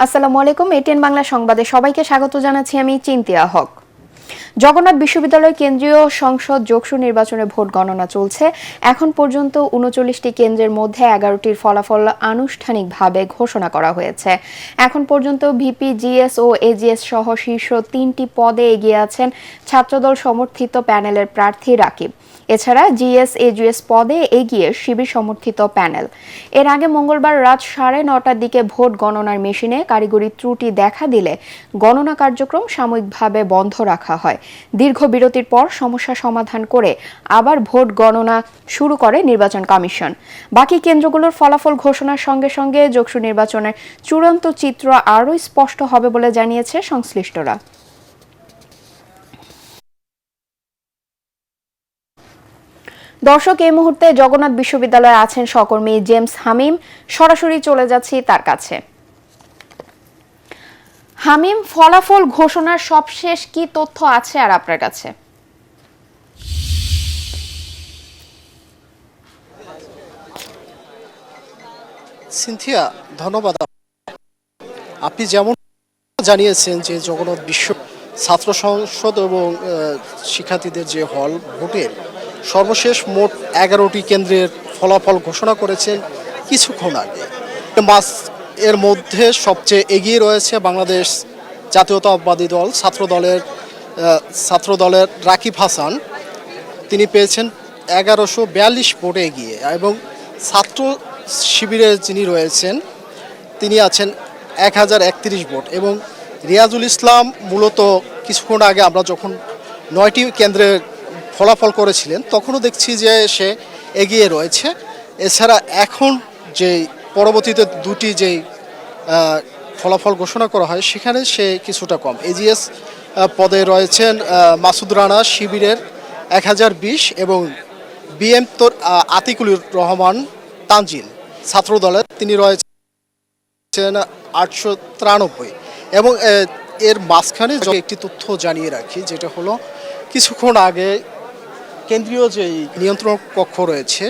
আসসালামু আলাইকুম। এটিএন বাংলা সংবাদে সবাইকে স্বাগত জানাচ্ছি আমি চিন্তিয়া হক। জগন্নাথ বিশ্ববিদ্যালয় কেন্দ্রীয় সংসদ যোগসু নির্বাচনে ভোট গণনা চলছে। এখন পর্যন্ত ৩৯টি কেন্দ্রের মধ্যে ১১টির ফলাফল আনুষ্ঠানিকভাবে ঘোষণা করা হয়েছে। এখন পর্যন্ত ভিপি, জিএস ও এজিএস সহ শীর্ষ ৩টি পদে এগিয়ে আছেন ছাত্রদল সমর্থিত প্যানেলের প্রার্থী রাকিব। এছাড়া জিএস, এজিএস পদে এগিয়ে শিবির সমর্থিত প্যানেল। এর আগে মঙ্গলবার রাত ৯:৩০টার দিকে ভোট গণনার মেশিনে কারিগরি ত্রুটি দেখা দিলে গণনা কার্যক্রম সাময়িকভাবে বন্ধ রাখা হয়। দীর্ঘ বিরতির পর সমস্যা সমাধান করে আবার ভোট গণনা শুরু করে নির্বাচন কমিশন। বাকি কেন্দ্রগুলোর ফলাফল ঘোষণার সঙ্গে সঙ্গে যোগসু নির্বাচনের চূড়ান্ত চিত্র আরও স্পষ্ট হবে বলে জানিয়েছে সংশ্লিষ্টরা। দর্শক, এই মুহূর্তে জগন্নাথ বিশ্ববিদ্যালয়ে আছেন সহকর্মী জেমস হামিম। সরাসরি চলে যাচ্ছি তার কাছে। হামিম, ফলাফল ঘোষণার সবশেষ কি তথ্য আছে আর আপনার কাছে? সিনথিয়া, ধন্যবাদ। আপনি যেমন জানিয়েছেন যে জগন্নাথ বিশ্ব ছাত্র সংসদ এবং শিক্ষার্থীদের যে হল ভোটের সর্বশেষ মোট ১১টি কেন্দ্রের ফলাফল ঘোষণা করেছেন কিছুক্ষণ আগে। এর মধ্যে সবচেয়ে এগিয়ে রয়েছে বাংলাদেশ জাতীয়তাবাদী দল ছাত্রদলের রাকিব হাসান। তিনি পেয়েছেন ১১৪২ ভোটে এগিয়ে, এবং ছাত্র শিবিরে যিনি রয়েছেন তিনি আছেন ১০৩১ ভোট। এবং রিয়াজুল ইসলাম মূলত কিছুক্ষণ আগে আমরা যখন ৯টি কেন্দ্রের ফলাফল করেছিলেন তখনও দেখছি যে সে এগিয়ে রয়েছে। এছাড়া এখন যেই পরবর্তীতে দুটি যেই ফলাফল ঘোষণা করা হয় সেখানে সে কিছুটা কম। এজিএস পদে রয়েছেন মাসুদ রানা শিবিরের ১০২০, এবং বিএম তোর আতিকুল রহমান তানজিল ছাত্রদলের তিনি রয়েছেন ৮৯৩। এবং এর মাঝখানে একটি তথ্য জানিয়ে রাখি, যেটা হলো কিছুক্ষণ আগে কেন্দ্রীয় যে নিয়ন্ত্রণ কক্ষ রয়েছে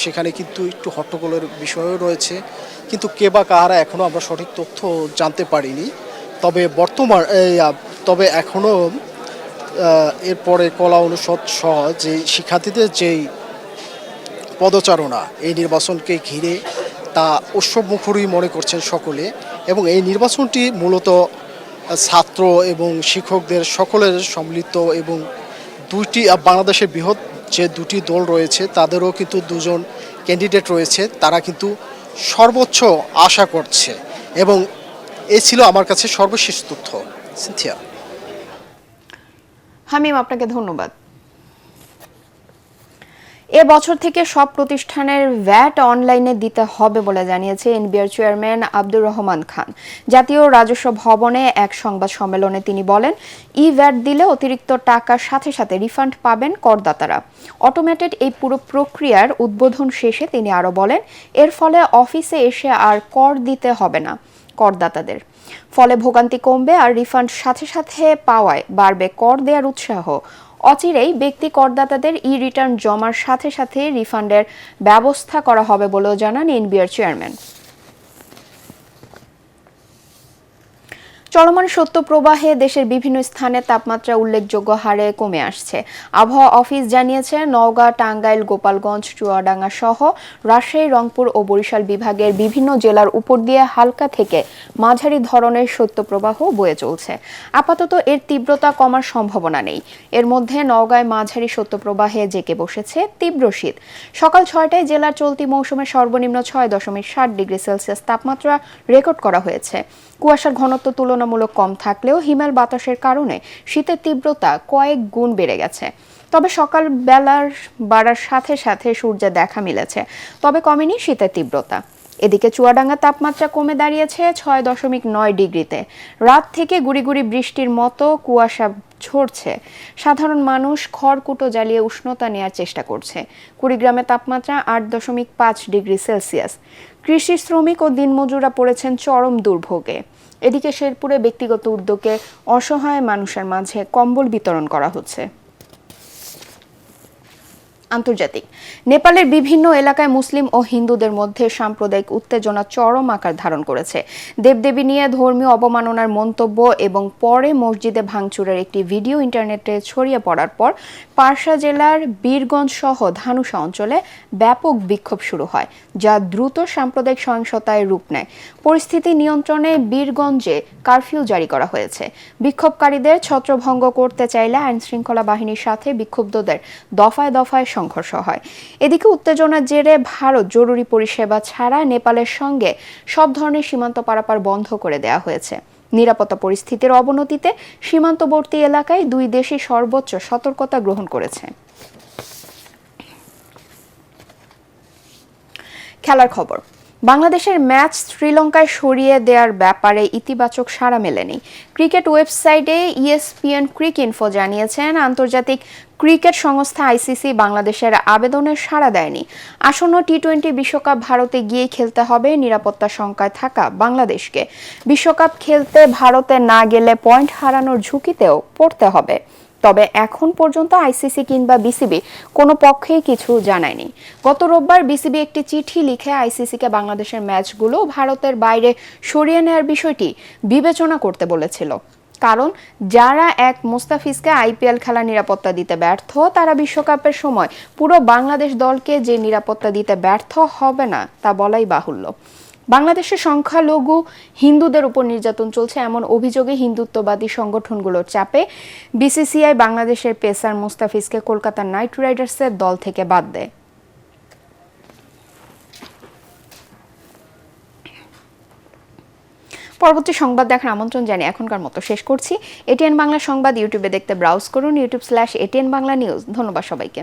সেখানে কিন্তু একটু হট্টগোলের বিষয়ও রয়েছে, কিন্তু কে বা কাহারা এখনও আমরা সঠিক তথ্য জানতে পারিনি। তবে এখনও এরপরে কলা অনুষদ সহ যে শিক্ষার্থীদের যেই পদচারণা এই নির্বাচনকে ঘিরে তা উৎসবমুখরই মনে করছেন সকলে। এবং এই নির্বাচনটি মূলত ছাত্র এবং শিক্ষকদের সকলের সম্মিলিত, এবং দুইটি বাংলাদেশের বৃহৎ যে দুটি দল রয়েছে তাদেরও কিন্তু দুজন ক্যান্ডিডেট রয়েছে, তারা কিন্তু সর্বোচ্চ আশা করছে। এবং এই ছিল আমার কাছে সর্বশেষ তথ্য। সিনথিয়া। হামিম, আপনাকে ধন্যবাদ। এ বছর থেকে সব প্রতিষ্ঠানের ভ্যাট অনলাইনে দিতে হবে বলে জানিয়েছে এনবিআর চেয়ারম্যান আব্দুর রহমান খান। জাতীয় রাজস্ব ভবনে এক সংবাদ সম্মেলনে তিনি বলেন, ই ভ্যাট দিলে অতিরিক্ত টাকার সাথে সাথে রিফান্ড পাবেন করদাতারা। অটোমেটেড এই পুরো প্রক্রিয়ার উদ্বোধন শেষে তিনি আরও বলেন, এর ফলে অফিসে এসে আর কর দিতে হবে না করদাতাদের। ফলে ভোগান্তি কমবে আর রিফান্ড সাথে সাথে পাওয়ায় বাড়বে কর দেওয়ার উৎসাহ। অচিরেই ব্যক্তি করদাতাদের ই রিটার্ন জমার সাথে সাথে রিফান্ডের ব্যবস্থা করা হবে বলেও জানান এনবিআর চেয়ারম্যান। চলমান শৈত্যপ্রবাহে দেশের বিভিন্ন স্থানে তাপমাত্রা উল্লেখযোগ্য হারে কমে আসছে। আবহাওয়া অফিস জানিয়েছে, নওগাঁ, টাঙ্গাইল, গোপালগঞ্জ, চুয়াডাঙ্গা সহ রাজশাহী, রংপুর ও বরিশাল বিভাগের বিভিন্ন জেলার উপর দিয়ে হালকা থেকে মাঝারি ধরনের শৈত্যপ্রবাহ বয়ে চলছে। আপাতত এর তীব্রতা কমার সম্ভাবনা নেই। এর মধ্যে নওগাঁয় মাঝারি শৈত্যপ্রবাহে জেঁকে বসেছে তীব্র শীত। সকাল ৬টায় জেলার চলতি মৌসুমের সর্বনিম্ন ৬.৭ ডিগ্রি সেলসিয়াস তাপমাত্রা রেকর্ড করা হয়েছে। কুয়াশার ঘনত্ব তুলনামূলক কম থাকলেও হিমেল বাতাসের কারণে শীতের তীব্রতা কয়েক গুণ বেড়ে গেছে। তবে সকাল বেলার বাড়ার সাথে সাথে সূর্যের দেখা মিলেছে, তবে কমেনি শীতের তীব্রতা। এদিকে চুয়াডাঙ্গার তাপমাত্রা কমে দাঁড়িয়েছে ৬.৯ ডিগ্রিতে। রাত থেকে গুড়ি গুড়ি বৃষ্টির মতো কুয়াশা ঝরছে। সাধারণ মানুষ খড়কুটো জ্বালিয়ে উষ্ণতা নেয়ার চেষ্টা করছে। কুড়িগ্রামে তাপমাত্রা ৮.৫ ডিগ্রি সেলসিয়াস। কৃষি শ্রমিক ও দিনমজুররা পড়েছেন চরম দুর্ভোগে। এদিকে শেরপুরে ব্যক্তিগত উদ্যোগে অসহায় মানুষের মাঝে কম্বল বিতরণ করা হচ্ছে। আন্তর্জাতিক নেপালের বিভিন্ন এলাকায় মুসলিম ও হিন্দুদের মধ্যে সাম্প্রদায়িক উত্তেজনা চরম আকার ধারণ করেছে। দেবদেবী নিয়ে ধর্মীয় অবমাননার মন্তব্য এবং পরে মসজিদে ভাঙচুরের একটি ভিডিও ইন্টারনেটে ছড়িয়ে পড়ার পর পারসা জেলার বীরগঞ্জ সহ ধানুষা অঞ্চলে ব্যাপক বিক্ষোভ শুরু হয়, যা দ্রুত সাম্প্রদায়িক সহিংসতায় রূপ নেয়। পরিস্থিতি নিয়ন্ত্রণে বীরগঞ্জে কারফিউ জারি করা হয়েছে। বিক্ষোভকারীদের ছত্রভঙ্গ করতে চাইলে আইনশৃঙ্খলা বাহিনীর সাথে বিক্ষুব্ধদের দফায় দফায় সংঘর্ষ হয়। এদিকে উত্তেজনার জেরে ভারত জরুরি পরিষেবা ছাড়া নেপালের সঙ্গে সব ধরনের সীমান্ত পারাপার বন্ধ করে দেওয়া হয়েছে। নিরাপত্তা পরিস্থিতির অবনতিতে সীমান্তবর্তী এলাকায় দুই দেশই সর্বোচ্চ সতর্কতা গ্রহণ করেছে। খেলার খবর। বাংলাদেশের ম্যাচ শ্রীলঙ্কায় সরিয়ে দেওয়ার ব্যাপারে ইতিবাচক সাড়া মেলেনি। ক্রিকেট ওয়েবসাইটে ESPN ক্রিকইনফো জানিয়েছেন, আন্তর্জাতিক ক্রিকেট সংস্থা ICC বাংলাদেশের আবেদনের সাড়া দেয়নি। আসন্ন T20 বিশ্বকাপ ভারতে গিয়েই খেলতে হবে নিরাপত্তা শঙ্কায় থাকা বাংলাদেশকে। বিশ্বকাপ খেলতে ভারতে না গেলে পয়েন্ট হারানোর ঝুঁকিতেও পড়তে হবে। তবে এখন পর্যন্ত ICC কিংবা BCB কোনো পক্ষেই কিছু জানায়নি। গত রোববার BCB একটি চিঠি লিখে ICC-কে বাংলাদেশের ম্যাচগুলো ভারতের বাইরে সরিয়ে নেওয়ার বিষয়টি বিবেচনা করতে বলেছিল। কারণ যারা এক মোস্তাফিজকে IPL খেলার নিরাপত্তা দিতে ব্যর্থ, তারা বিশ্বকাপের সময় পুরো বাংলাদেশ দলকে যে নিরাপত্তা দিতে ব্যর্থ হবে না তা বলাই বাহুল্য। বাংলাদেশের সংখ্যালঘু হিন্দুদের উপর নির্যাতন চলছে এমন অভিযোগে হিন্দুত্ববাদী সংগঠনগুলোর চাপে BCCI বাংলাদেশের পেসার মোস্তাফিজকে কলকাতা নাইট রাইডার্সের দল থেকে বাদ দেয়। পরবর্তী সংবাদ দেখার আমন্ত্রণ জানিয়ে এখনকার মতো শেষ করছি। ATN বাংলা সংবাদ ইউটিউবে দেখতে ব্রাউজ করুন, youtube/ATN বাংলা নিউজ। ধন্যবাদ সবাইকে।